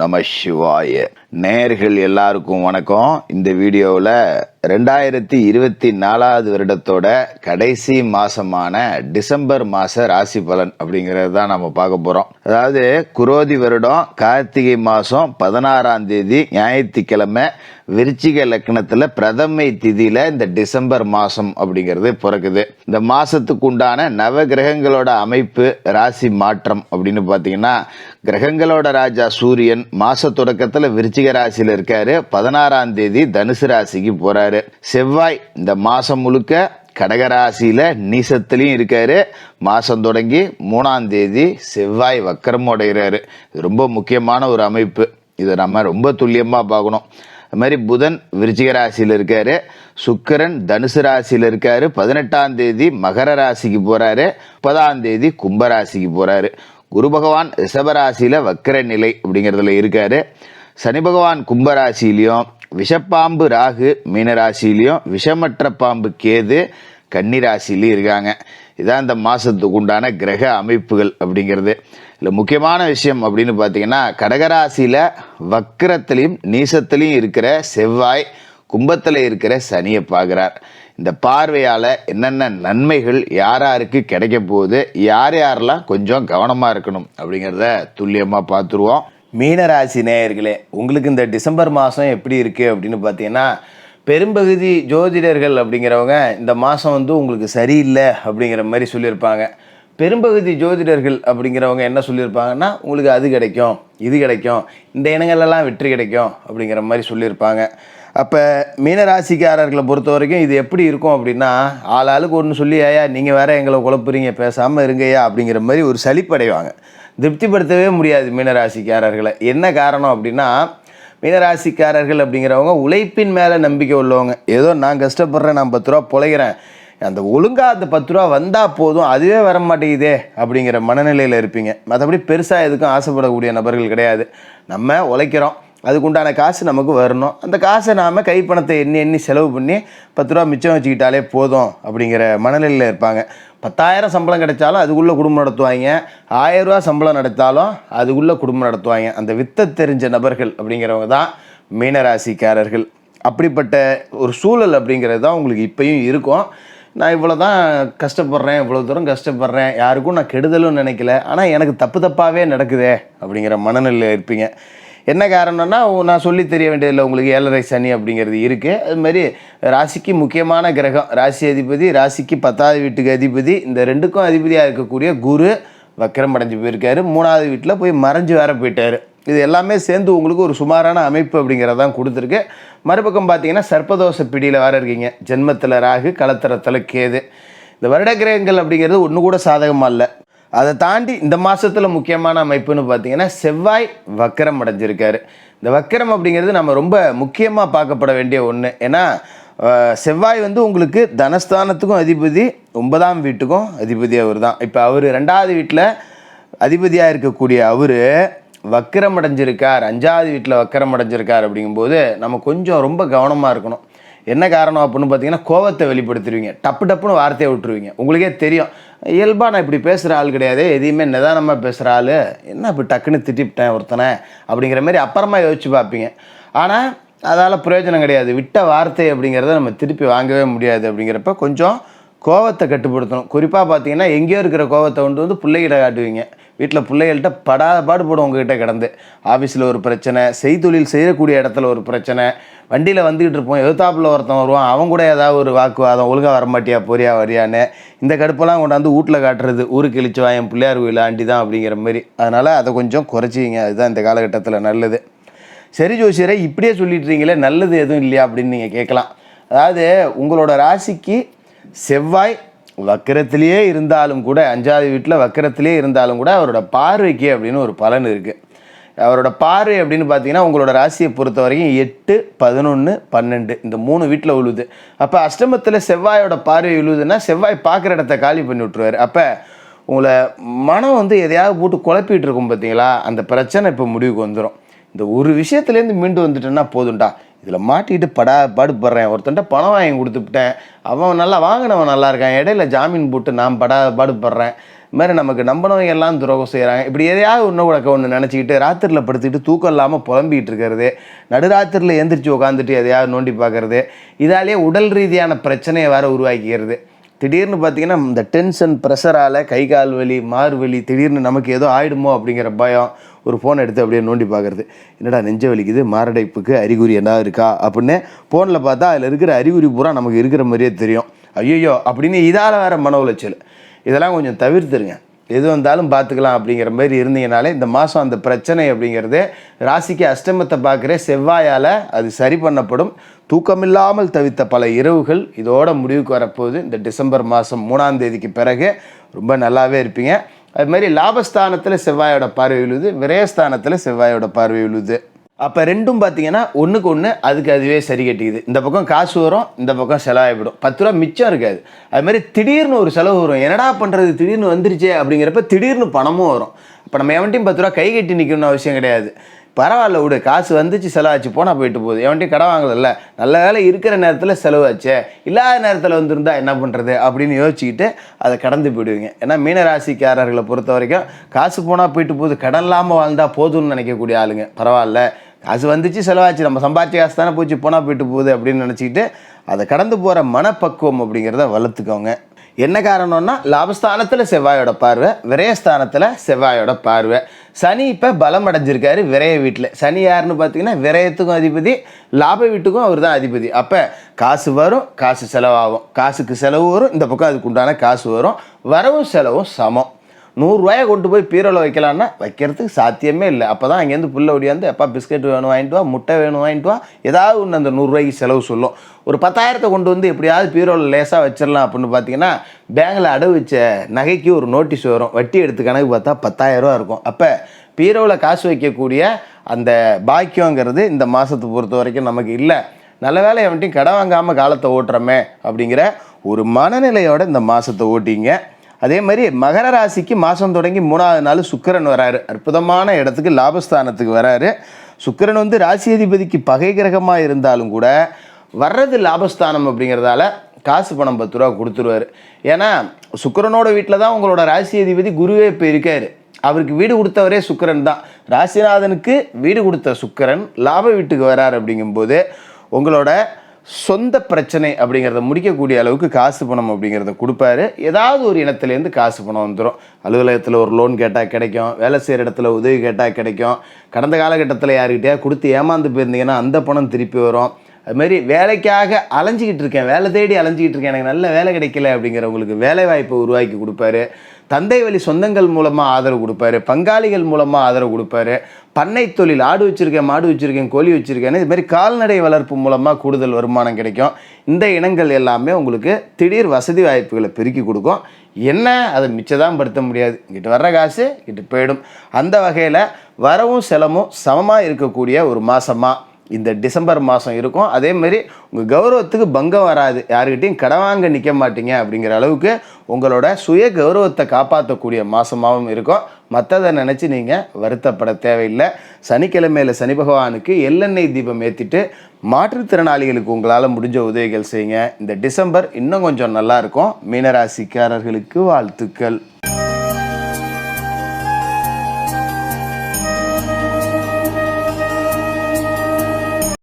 நம சிவாய. நேயர்கள் எல்லாருக்கும் வணக்கம். இந்த வீடியோவில் 2024 வருடத்தோட கடைசி மாசமான டிசம்பர் மாச ராசி பலன் அப்படிங்கிறது தான் நம்ம பார்க்க போறோம். அதாவது குரோதி வருடம் கார்த்திகை மாசம் 16ஆம் தேதி ஞாயிற்றுக்கிழமை விருச்சிக லக்னத்துல பிரதமை திதியில இந்த டிசம்பர் மாசம் அப்படிங்கிறது பிறக்குது. இந்த மாசத்துக்கு உண்டான நவ கிரகங்களோட அமைப்பு ராசி மாற்றம் அப்படின்னு பாத்தீங்கன்னா, கிரகங்களோட ராஜா சூரியன் மாச தொடக்கத்துல விருச்சிக ராசியில இருக்காரு. 16ஆம் தேதி தனுசு ராசிக்கு போறாரு. செவ்வாய் இந்த மாசம் முழுக்க கடகராசியில நீசத்திலையும் இருக்காரு. மாசம் தொடங்கி 3ஆம் தேதி செவ்வாய் வக்கரம் அடைகிறாரு. ரொம்ப முக்கியமான ஒரு அமைப்பு. இதை நம்ம ரொம்ப துல்லியமா பார்க்கணும். அது மாதிரி புதன் விருச்சிக ராசியில் இருக்காரு. சுக்கிரன் தனுசு ராசியில் இருக்காரு. 18ஆம் தேதி மகர ராசிக்கு போறாரு. 30ஆம் தேதி கும்பராசிக்கு போறாரு. குரு பகவான் ரிஷபராசியில வக்கர நிலை அப்படிங்கிறதுல இருக்காரு. சனி பகவான் கும்பராசிலையும், விஷப்பாம்பு ராகு மீனராசிலையும், விஷமற்ற பாம்பு கேது கன்னிராசிலையும் இருக்காங்க. இதான் இந்த மாசத்துக்கு உண்டான கிரக அமைப்புகள் அப்படிங்கிறது. இல்லை முக்கியமான விஷயம் அப்படின்னு பார்த்தீங்கன்னா, கடகராசியில வக்கரத்திலையும் நீசத்திலையும் இருக்கிற செவ்வாய் கும்பத்தில் இருக்கிற சனியை பார்க்குறார். இந்த பார்வையால் என்னென்ன நன்மைகள் யாருக்கு கிடைக்க போகுது, யாரெல்லாம் கொஞ்சம் கவனமாக இருக்கணும் அப்படிங்கிறத துல்லியமாக பார்த்துருவோம். மீனராசி நேயர்களே, உங்களுக்கு இந்த டிசம்பர் மாதம் எப்படி இருக்குது அப்படின்னு பார்த்தீங்கன்னா, பெரும்பகுதி ஜோதிடர்கள் அப்படிங்கிறவங்க இந்த மாதம் உங்களுக்கு சரியில்லை அப்படிங்கிற மாதிரி சொல்லியிருப்பாங்க. பெரும்பகுதி ஜோதிடர்கள் அப்படிங்கிறவங்க என்ன சொல்லியிருப்பாங்கன்னா, உங்களுக்கு அது கிடைக்கும், இது கிடைக்கும், இந்த இனங்களெல்லாம் வெற்றி கிடைக்கும் அப்படிங்கிற மாதிரி சொல்லியிருப்பாங்க. அப்போ மீனராசிக்காரர்களை பொறுத்த வரைக்கும் இது எப்படி இருக்கும் அப்படின்னா, ஆளுக்கு ஒன்று சொல்லி, ஐயா நீங்கள் வேற எங்களை குழப்புறீங்க, பேசாமல் இருங்கய்யா அப்படிங்கிற மாதிரி ஒரு சலிப்படைவாங்க. திருப்திப்படுத்தவே முடியாது மீனராசிக்காரர்களை. என்ன காரணம் அப்படின்னா, மீனராசிக்காரர்கள் அப்படிங்கிறவங்க உழைப்பின் மேலே நம்பிக்கை உள்ளவங்க. ஏதோ நான் கஷ்டப்படுறேன், நான் 10 ரூபா பொழைக்கிறேன், அந்த ஒழுங்காக அந்த 10 ரூபா வந்தால் போதும், அதுவே வர மாட்டேங்குதே அப்படிங்கிற மனநிலையில் இருப்பீங்க. மற்றபடி பெருசாக எதுக்கும் ஆசைப்படக்கூடிய நபர்கள் கிடையாது. நம்ம உழைக்கிறோம், அதுக்குண்டான காசு நமக்கு வரணும், அந்த காசை நாம் கைப்பணத்தை எண்ணி செலவு பண்ணி 10 ரூபா மிச்சம் வச்சுக்கிட்டாலே போதும் அப்படிங்கிற மனநிலையில் இருப்பாங்க. 10,000 சம்பளம் கிடைச்சாலும் அதுக்குள்ளே குடும்பம் நடத்துவாங்க. 1000 ரூபா சம்பளம் நடத்தாலும் அதுக்குள்ளே குடும்பம் நடத்துவாங்க. அந்த வித்தை தெரிஞ்ச நபர்கள் அப்படிங்கிறவங்க தான் மீனராசிக்காரர்கள். அப்படிப்பட்ட ஒரு சூழல் அப்படிங்கிறது தான் உங்களுக்கு இப்பயும் இருக்கும். நான் இவ்வளோ தான் கஷ்டப்படுறேன், இவ்வளோ தூரம் கஷ்டப்படுறேன், யாருக்கும் நான் கெடுதலும் நினைக்கல, ஆனால் எனக்கு தப்பாகவே நடக்குதே அப்படிங்கிற மனநிலையில் இருப்பீங்க. என்ன காரணம்னா, நான் சொல்லி தெரிய வேண்டியதில்லை, உங்களுக்கு 7.5 சனி அப்படிங்கிறது இருக்குது. அதுமாதிரி ராசிக்கு முக்கியமான கிரகம், ராசி அதிபதி, ராசிக்கு 10வது வீட்டுக்கு அதிபதி, இந்த ரெண்டுக்கும் அதிபதியாக இருக்கக்கூடிய குரு வக்கரம் அடைஞ்சு போயிருக்காரு. 3வது வீட்டில் போய் மறைஞ்சு வேற போயிட்டார். இது எல்லாமே சேர்ந்து உங்களுக்கு ஒரு சுமாரான அமைப்பு அப்படிங்கிறதான் கொடுத்துருக்கு. மறுபக்கம் பார்த்தீங்கன்னா, சர்ப்பதோஷ பிடியில் வேறு இருக்கீங்க. ஜென்மத்தில் ராகு, களத்திரத்தில் கேது. இந்த வருட கிரகங்கள் அப்படிங்கிறது ஒன்று கூட சாதகமாக இல்லை. அதை தாண்டி இந்த மாதத்தில் முக்கியமான அமைப்புன்னு பார்த்தீங்கன்னா, செவ்வாய் வக்கரம் அடைஞ்சிருக்காரு. இந்த வக்கரம் அப்படிங்கிறது நம்ம ரொம்ப முக்கியமாக பார்க்கப்பட வேண்டிய ஒன்று. ஏன்னா செவ்வாய் உங்களுக்கு தனஸ்தானத்துக்கும் அதிபதி, 9ஆம் வீட்டுக்கும் அதிபதி அவர் தான். இப்போ அவர் 2வது வீட்டில் அதிபதியாக இருக்கக்கூடிய அவர் வக்கரம் அடைஞ்சிருக்கார், 5வது வீட்டில் வக்கரம் அடைஞ்சிருக்கார். அப்படிங்கும்போது நம்ம கொஞ்சம் ரொம்ப கவனமாக இருக்கணும். என்ன காரணம் அப்படின்னு பார்த்தீங்கன்னா, கோவத்தை வெளிப்படுத்திடுவீங்க, டப்புன்னு வார்த்தையை விட்டுருவீங்க. உங்களுக்கே தெரியும், இயல்பாக நான் இப்படி பேசுகிற ஆள் கிடையாது, எதையுமே நிதானமாக பேசுகிற ஆள், என்ன இப்படி டக்குன்னு திட்டிவிட்டேன் ஒருத்தனை அப்படிங்கிற மாதிரி அப்புறமா யோசிச்சு பார்ப்பீங்க. ஆனால் அதால் பிரயோஜனம் கிடையாது. விட்ட வார்த்தை அப்படிங்கிறத நம்ம திருப்பி வாங்கவே முடியாது. அப்படிங்கிறப்ப கொஞ்சம் கோவத்தை கட்டுப்படுத்தணும். குறிப்பாக பார்த்தீங்கன்னா, எங்கேயோ இருக்கிற கோவத்தை பிள்ளைகிட்ட காட்டுவீங்க. வீட்டில் பிள்ளைகள்கிட்ட பாடுபடும் உங்ககிட்ட கிடந்து. ஆஃபீஸில் ஒரு பிரச்சனை, செய்தொழில் செய்யக்கூடிய இடத்துல ஒரு பிரச்சனை, வண்டியில் வந்துக்கிட்டு இருப்போம், எதிர்த்தாப்பில் ஒருத்தன் வருவான், அவன் கூட ஏதாவது ஒரு வாக்குவாதம், ஒழுங்காக வரமாட்டியா, போறியா வரியான்னு இந்த கடுப்பெல்லாம் கொண்டாந்து வீட்டில் காட்டுறது, ஊருக்கு இழிச்சுவா என் பிள்ளையார் கோயில் ஆண்டி தான் அப்படிங்கிற மாதிரி. அதனால் அதை கொஞ்சம் குறைச்சிங்க. அதுதான் இந்த காலகட்டத்தில் நல்லது. சரி ஜோசியரை, இப்படியே சொல்லிட்டுறீங்களே, நல்லது எதுவும் இல்லையா அப்படின்னு நீங்கள் கேட்கலாம். அதாவது உங்களோட ராசிக்கு செவ்வாய் வக்கரத்திலேயே இருந்தாலும் கூட, 5வது வீட்டில் வக்கரத்திலே இருந்தாலும் கூட, அவரோட பார்வைக்கு அப்படின்னு ஒரு பலன் இருக்குது. அவரோட பார்வை அப்படின்னு பார்த்தீங்கன்னா, உங்களோட ராசியை பொறுத்த வரைக்கும் 8, 11, 12 இந்த 3 வீட்டில் விழுது. அப்போ அஷ்டமத்தில் செவ்வாயோட பார்வை விழுதுன்னா, செவ்வாய் பார்க்குற இடத்த காலி பண்ணி விட்ருவார். அப்போ உங்களை மனம் எதையாவது போட்டு குழப்பிட்டு இருக்கும் பார்த்தீங்களா, அந்த பிரச்சனை இப்போ முடிவுக்கு வந்துடும். இந்த ஒரு விஷயத்துலேருந்து மீண்டு வந்துட்டேன்னா போதும்டா, இதில் மாட்டிக்கிட்டு பாடுபடுறேன், ஒருத்தன்ட்ட பணம் வாங்கி கொடுத்துட்டேன், அவன் நல்லா வாங்கினவன் நல்லா இருக்கான், இடையில ஜாமீன் போட்டு நான் பாடுபடுறேன், இது மாதிரி நமக்கு நம்பினவங்க எல்லாம் துரோகம் செய்கிறாங்க, இப்படி எதையாவது ஒன்று நினச்சிக்கிட்டு ராத்திரியில் படுத்துக்கிட்டு தூக்கம் இல்லாமல் புலம்பிகிட்டு இருக்கிறது, நடுராத்திரியில் எந்திரிச்சு உட்காந்துட்டு எதையாவது நோண்டி பார்க்கறது, இதாலேயே உடல் ரீதியான பிரச்சனையை வேறு உருவாக்கிக்கிறது. திடீர்னு பார்த்திங்கன்னா இந்த டென்ஷன் ப்ரெஷரால் கை கால் வலி, மாறு வலி, திடீர்னு நமக்கு ஏதோ ஆகிடுமோ அப்படிங்கிற பயம், ஒரு ஃபோன் எடுத்து அப்படியே நோண்டி பார்க்குறது, என்னடா நெஞ்ச வலிக்குது, மாரடைப்புக்கு அறிகுறி என்ன இருக்கா அப்படின்னு ஃபோனில் பார்த்தா அதில் இருக்கிற அறிகுறி பூரா நமக்கு இருக்கிற மாதிரியே தெரியும். ஐயோ அப்படின்னு இதால் வேறு மன உளைச்சல். இதெல்லாம் கொஞ்சம் தவிர்த்துருங்க. எது வந்தாலும் பார்த்துக்கலாம் அப்படிங்கிற மாதிரி இருந்தீங்கனாலே இந்த மாதம் அந்த பிரச்சனை அப்படிங்கிறது ராசிக்கு அஷ்டமத்தை பார்க்குற செவ்வாயால் அது சரி பண்ணப்படும். தூக்கமில்லாமல் தவித்த பல இரவுகள் இதோட முடிவுக்கு வரப்போகுது. இந்த டிசம்பர் மாதம் 3ஆம் தேதிக்கு பிறகு ரொம்ப நல்லாவே இருப்பீங்க. அது மாதிரி லாபஸ்தானத்தில் செவ்வாயோட பார்வை விழுது, விரயஸ்தானத்தில் செவ்வாயோட பார்வை விழுது. அப்போ ரெண்டும் பார்த்தீங்கன்னா ஒன்றுக்கு ஒன்று அதுக்கு அதுவே சரி கட்டிக்குது. இந்த பக்கம் காசு வரும், இந்த பக்கம் செலவாகிவிடும், 10 ரூபா மிச்சம் இருக்காது. அது மாதிரி திடீர்னு ஒரு செலவு வரும், என்னடா பண்ணுறது திடீர்னு வந்துருச்சே அப்படிங்கிறப்ப திடீர்னு பணமும் வரும். இப்போ நம்ம எவன்ட்டையும் 10 ரூபா கை கட்டி நிற்கணும்னு அவசியம் கிடையாது. பரவாயில்ல விடு, காசு வந்துச்சு செலவாச்சு போனால் போயிட்டு போகுது, எவன்ட்டையும் கடை வாங்கல, நல்ல வேலை இருக்கிற நேரத்தில் செலவாச்சே, இல்லாத நேரத்தில் வந்துருந்தா என்ன பண்ணுறது அப்படின்னு யோசிச்சுக்கிட்டு அதை கடந்து போயிடுவீங்க. ஏன்னா மீனராசிக்காரர்களை பொறுத்த வரைக்கும் காசு போனால் போயிட்டு போகுது, கடன் இல்லாமல் வாழ்ந்தால் போதும்னு நினைக்கக்கூடிய ஆளுங்க. பரவாயில்ல, காசு வந்துச்சு செலவாச்சு, நம்ம சம்பாதிச்ச காசு தானே போச்சு, போனால் போயிட்டு போகுது அப்படின்னு நினச்சிக்கிட்டு அதை கடந்து போகிற மனப்பக்குவம் அப்படிங்கிறத வளர்த்துக்கோங்க. என்ன காரணம்னா லாபஸ்தானத்தில் செவ்வாயோட பார்வை, விரயஸ்தானத்தில் செவ்வாயோட பார்வை. சனி இப்போ பலம் அடைஞ்சிருக்காரு விரய வீட்டில். சனி யாருன்னு பார்த்தீங்கன்னா விரயத்துக்கும் அதிபதி, லாப வீட்டுக்கும் அவர் தான் அதிபதி. அப்போ காசு வரும், காசு செலவாகும், காசுக்கு செலவு வரும், இந்த பக்கம் அதுக்கு உண்டான காசு வரும், வரவும் செலவும் சமம். 100 ரூபாயை கொண்டு போய் பீரோவில் வைக்கலான்னா வைக்கிறதுக்கு சாத்தியமே இல்லை. அப்போ தான் அங்கேருந்து புல்ல ஓடியாந்து எப்பா பிஸ்கெட் வேணும் வாங்கிட்டு வா, முட்டை வேணும் வாங்கிட்டு வா, ஏதாவது ஒன்று அந்த 100 ரூபாய்க்கு செலவு சொல்லும். ஒரு 10,000 கொண்டு வந்து எப்படியாவது பீரோவில் லேசாக வச்சிடலாம் அப்படின்னு பார்த்தீங்கன்னா பேங்கில் அடவு வச்ச நகைக்கு ஒரு நோட்டீஸ் வரும், வட்டி எடுத்து கணக்கு பார்த்தா 10,000 ரூபா இருக்கும். அப்போ பீரோவில் காசு வைக்கக்கூடிய அந்த பாக்கியங்கிறது இந்த மாதத்தை பொறுத்த வரைக்கும் நமக்கு இல்லை. நல்ல வேலை அவன்ட்டையும் கடை வாங்காமல் காலத்தை ஓட்டுறமே அப்படிங்கிற ஒரு மனநிலையோட இந்த மாதத்தை ஓட்டிங்க. அதே மாதிரி மகர ராசிக்கு மாதம் தொடங்கி 3ஆவது நாள் சுக்கிரன் வராரு, அற்புதமான இடத்துக்கு லாபஸ்தானத்துக்கு வராரு. சுக்கிரன் வந்து ராசி அதிபதிக்கு பகை கிரகமாக இருந்தாலும் கூட வர்றது லாபஸ்தானம் அப்படிங்கிறதால காசு பணம் 10 ரூபா கொடுத்துருவார். ஏன்னா சுக்கிரனோட வீட்டில் தான் உங்களோட ராசி அதிபதி குருவே இப்போ இருக்கார். அவருக்கு வீடு கொடுத்தவரே சுக்கிரன் தான். ராசிநாதனுக்கு வீடு கொடுத்த சுக்கிரன் லாப வீட்டுக்கு வரார். அப்படிங்கும்போது உங்களோட சொந்த பிரச்சனை அப்படிங்கிறத முடிக்கக்கூடிய அளவுக்கு காசு பணம் அப்படிங்கிறத கொடுப்பாரு. ஏதாவது ஒரு இனத்துலேருந்து காசு பணம் வந்துடும். அலுவலகத்தில் ஒரு லோன் கேட்டால் கிடைக்கும், வேலை செய்கிற இடத்துல உதவி கேட்டால் கிடைக்கும், கடந்த காலகட்டத்தில் யாருக்கிட்டே கொடுத்து ஏமாந்து போயிருந்தீங்கன்னா அந்த பணம் திருப்பி வரும். அதுமாரி வேலைக்காக அலைஞ்சிக்கிட்டு இருக்கேன், வேலை தேடி அலைஞ்சிக்கிட்டு இருக்கேன், எனக்கு நல்ல வேலை கிடைக்கல அப்படிங்கிறவங்களுக்கு வேலை வாய்ப்பை உருவாக்கி கொடுப்பாரு. தந்தை வழி சொந்தங்கள் மூலமாக ஆதரவு கொடுப்பாரு, பங்காளிகள் மூலமாக ஆதரவு கொடுப்பாரு. பண்ணை தொழில், ஆடு வச்சுருக்கேன், மாடு வச்சுருக்கேன், கோழி வச்சுருக்கேன்னு இதுமாதிரி கால்நடை வளர்ப்பு மூலமாக கூடுதல் வருமானம் கிடைக்கும். இந்த இனங்கள் எல்லாமே உங்களுக்கு திடீர் வசதி வாய்ப்புகளை பெருக்கி கொடுக்கும். என்ன அதை மிச்சதான் படுத்த முடியாது, இங்கிட்டு வர்ற காசு இங்கிட்டு போயிடும். அந்த வகையில் வரவும் செலவும் சமமாக இருக்கக்கூடிய ஒரு மாதமாக இந்த டிசம்பர் மாதம் இருக்கும். அதேமாரி உங்கள் கௌரவத்துக்கு பங்கம் வராது, யாருக்கிட்டையும் கடன் வாங்க நிற்க மாட்டீங்க அப்படிங்கிற அளவுக்கு உங்களோட சுய கௌரவத்தை காப்பாற்றக்கூடிய மாதமாகவும் இருக்கும். மற்றதை நினச்சி நீங்கள் வருத்தப்பட தேவையில்லை. சனிக்கிழமையில் சனி பகவானுக்கு எள்ளெண்ணெய் தீபம் ஏற்றிட்டு மாற்றுத்திறனாளிகளுக்கு உங்களால் முடிஞ்ச உதவிகள் செய்யுங்க. இந்த டிசம்பர் இன்னும் கொஞ்சம் நல்லாயிருக்கும். மீனராசிக்காரர்களுக்கு வாழ்த்துக்கள்.